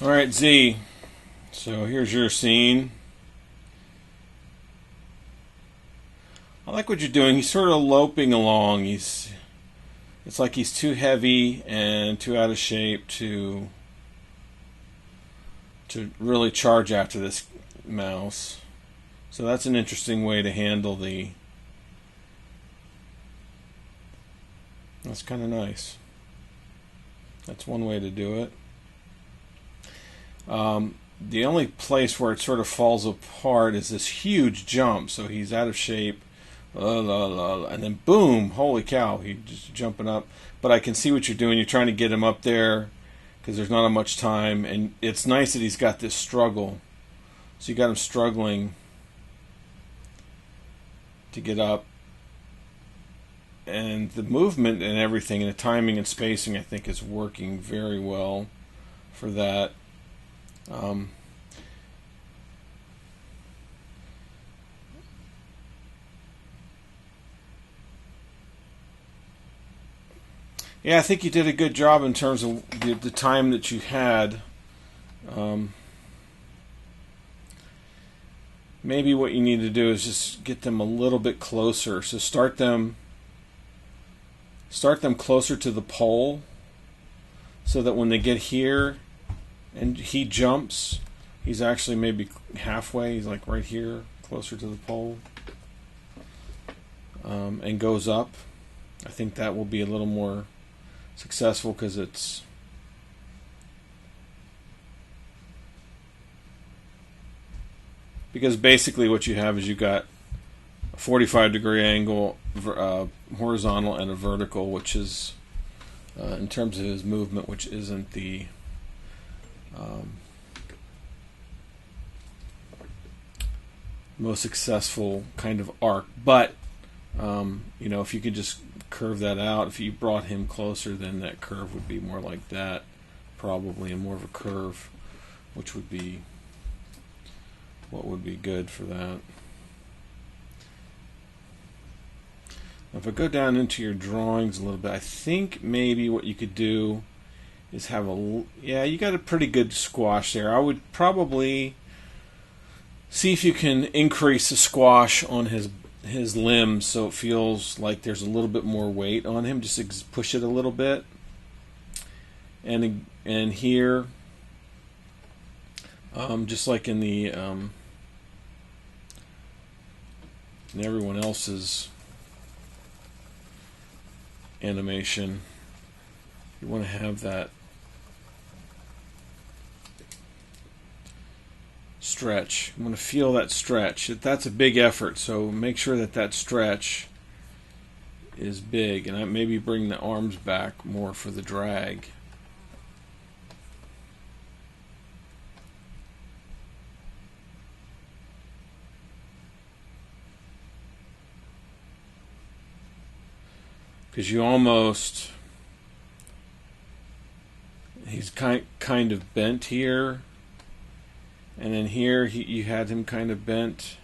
All right, Z. So here's your scene. I like what you're doing. He's sort of loping along. It's like he's too heavy and too out of shape to really charge after this mouse. So that's an interesting way to handle that's kind of nice. That's one way to do it. The only place where it sort of falls apart is this huge jump. So he's out of shape, and then boom, holy cow, he's just jumping up. But I can see what you're doing. You're trying to get him up there because there's not much time, and it's nice that he's got this struggle. So you got him struggling to get up, and the movement and everything, and the timing and spacing, I think, is working very well for that. Yeah, I think you did a good job in terms of the time that you had. Maybe what you need to do is just get them a little bit closer. So start them closer to the pole, so that when they get here and he jumps, he's actually maybe halfway. He's like right here, closer to the pole, and goes up. I think that will be a little more successful because basically what you have is you got a 45-degree angle, horizontal, and a vertical, which is in terms of his movement, which isn't the most successful kind of arc. But if you could just curve that out, if you brought him closer, then that curve would be more like that, probably, and more of a curve, which would be what would be good for that. If I go down into your drawings a little bit, I think maybe what you could do is you got a pretty good squash there. I would probably see if you can increase the squash on his limbs so it feels like there's a little bit more weight on him. Just push it a little bit. And here, just like in everyone else's animation, you want to have that stretch. You want to feel that stretch. That's a big effort, so make sure that stretch is big, and maybe bring the arms back more for the drag. Because he's kind of bent here, and then here you had him kind of bent,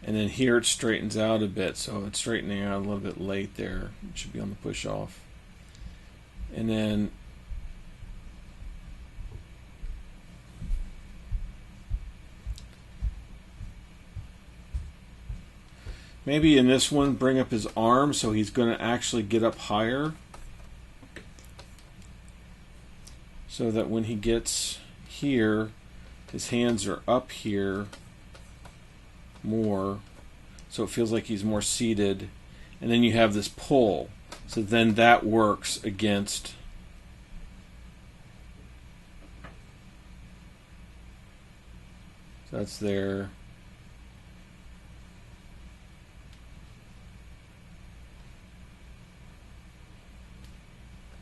and then here it straightens out a bit, so it's straightening out a little bit late there. It should be on the push off, and then maybe in this one, bring up his arm so he's going to actually get up higher, so that when he gets here, his hands are up here more, so it feels like he's more seated. And then you have this pull, so then that works against that's there.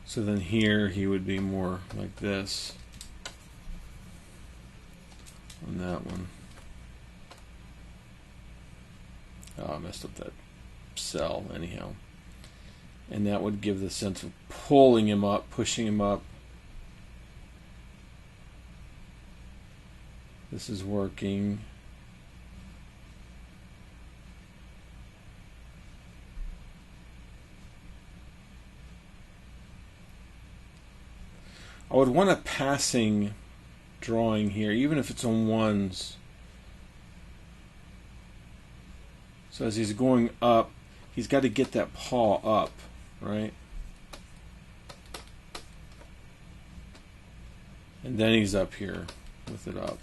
So then here he would be more like this on that one. Oh, I messed up that cell anyhow. And that would give the sense of pulling him up, pushing him up. This is working. I I would want a passing drawing here, even if it's on ones. So as he's going up, he's got to get that paw up, right? And then he's up here with it up.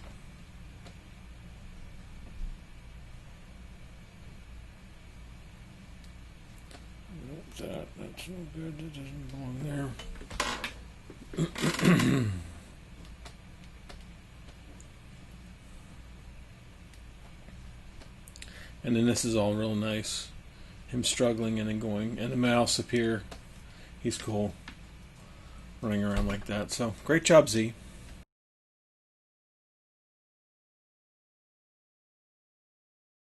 That's no good. That doesn't belong there. And then this is all real nice. Him struggling and then going. And the mouse up here. He's cool. Running around like that. So, great job, Z.